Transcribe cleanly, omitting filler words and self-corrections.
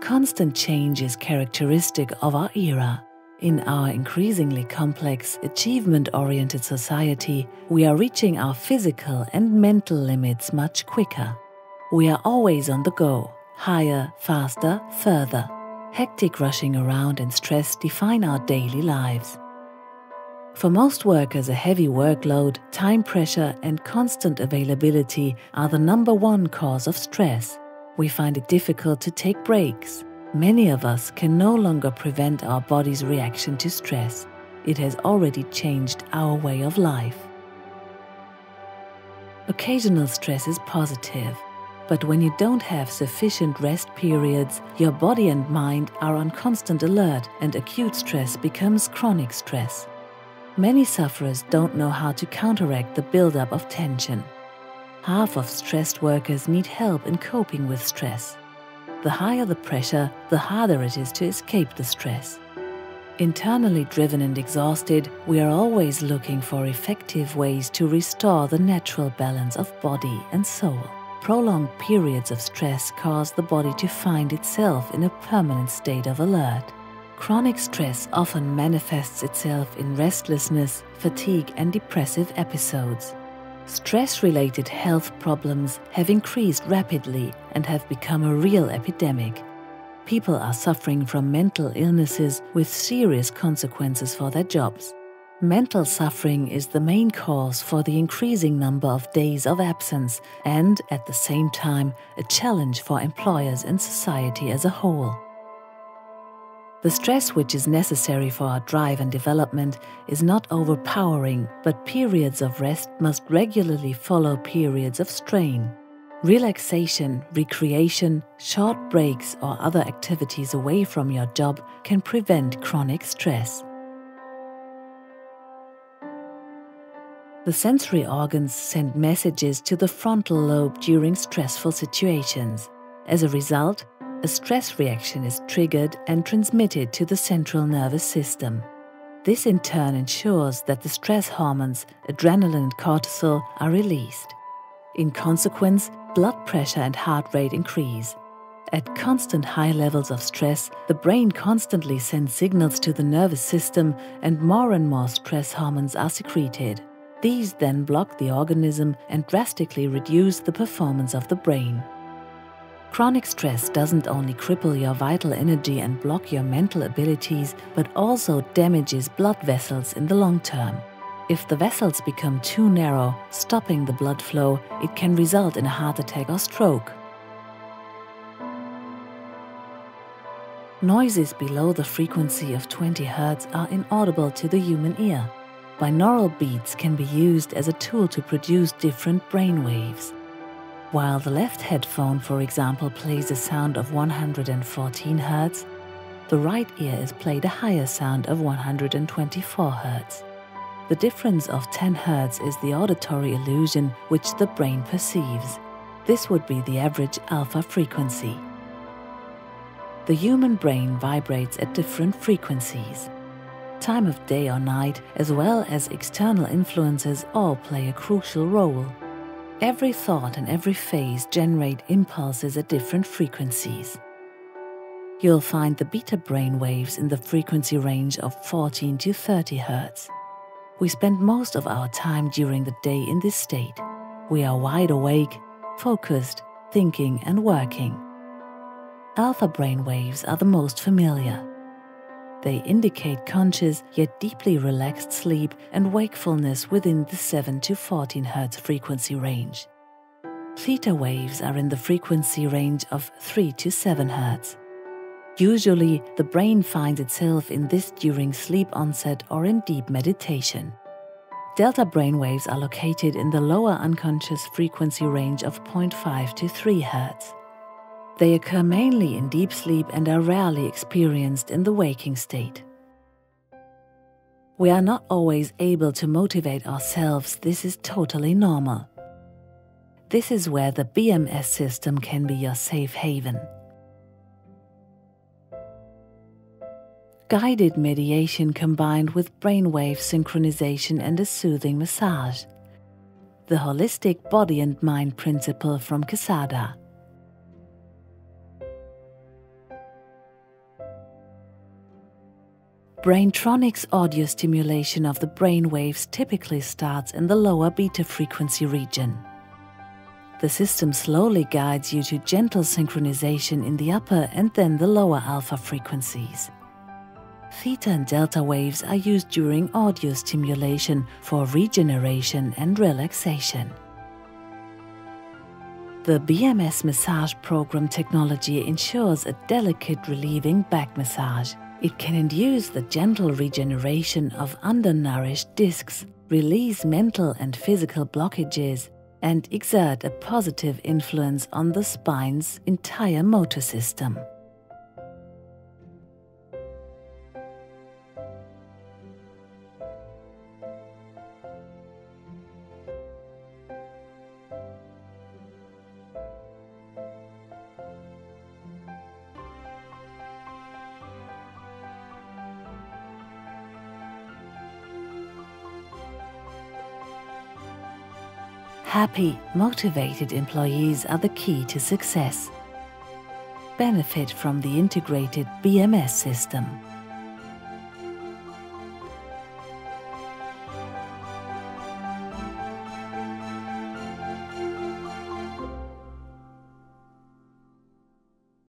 Constant change is characteristic of our era. In our increasingly complex, achievement-oriented society, we are reaching our physical and mental limits much quicker. We are always on the go, higher, faster, further. Hectic rushing around and stress define our daily lives. For most workers, a heavy workload, time pressure, and constant availability are the #1 cause of stress. We find it difficult to take breaks. Many of us can no longer prevent our body's reaction to stress. It has already changed our way of life. Occasional stress is positive, but when you don't have sufficient rest periods, your body and mind are on constant alert and acute stress becomes chronic stress. Many sufferers don't know how to counteract the buildup of tension. Half of stressed workers need help in coping with stress. The higher the pressure, the harder it is to escape the stress. Internally driven and exhausted, we are always looking for effective ways to restore the natural balance of body and soul. Prolonged periods of stress cause the body to find itself in a permanent state of alert. Chronic stress often manifests itself in restlessness, fatigue, and depressive episodes. Stress-related health problems have increased rapidly and have become a real epidemic. People are suffering from mental illnesses with serious consequences for their jobs. Mental suffering is the main cause for the increasing number of days of absence and, at the same time, a challenge for employers and society as a whole. The stress which is necessary for our drive and development is not overpowering, but periods of rest must regularly follow periods of strain. Relaxation, recreation, short breaks, or other activities away from your job can prevent chronic stress. The sensory organs send messages to the frontal lobe during stressful situations. As a result, a stress reaction is triggered and transmitted to the central nervous system. This in turn ensures that the stress hormones, adrenaline and cortisol, are released. In consequence, blood pressure and heart rate increase. At constant high levels of stress, the brain constantly sends signals to the nervous system and more stress hormones are secreted. These then block the organism and drastically reduce the performance of the brain. Chronic stress doesn't only cripple your vital energy and block your mental abilities, but also damages blood vessels in the long term. If the vessels become too narrow, stopping the blood flow, it can result in a heart attack or stroke. Noises below the frequency of 20 Hz are inaudible to the human ear. Binaural beats can be used as a tool to produce different brain waves. While the left headphone, for example, plays a sound of 114 Hz, the right ear is played a higher sound of 124 Hz. The difference of 10 Hz is the auditory illusion which the brain perceives. This would be the average alpha frequency. The human brain vibrates at different frequencies. Time of day or night, as well as external influences, all play a crucial role. Every thought and every phase generate impulses at different frequencies. You'll find the beta brain waves in the frequency range of 14 to 30 Hz. We spend most of our time during the day in this state. We are wide awake, focused, thinking and working. Alpha brain waves are the most familiar. They indicate conscious yet deeply relaxed sleep and wakefulness within the 7 to 14 Hz frequency range. Theta waves are in the frequency range of 3 to 7 Hz. Usually, the brain finds itself in this during sleep onset or in deep meditation. Delta brain waves are located in the lower unconscious frequency range of 0.5 to 3 Hz. They occur mainly in deep sleep and are rarely experienced in the waking state. We are not always able to motivate ourselves. This is totally normal. This is where the BMS system can be your safe haven. Guided mediation combined with brainwave synchronization and a soothing massage. The holistic body and mind principle from Casada. Braintronics audio stimulation of the brain waves typically starts in the lower beta frequency region. The system slowly guides you to gentle synchronization in the upper and then the lower alpha frequencies. Theta and delta waves are used during audio stimulation for regeneration and relaxation. The BMS massage program technology ensures a delicate relieving back massage. It can induce the gentle regeneration of undernourished discs, release mental and physical blockages, and exert a positive influence on the spine's entire motor system. Happy, motivated employees are the key to success. Benefit from the integrated BMS system.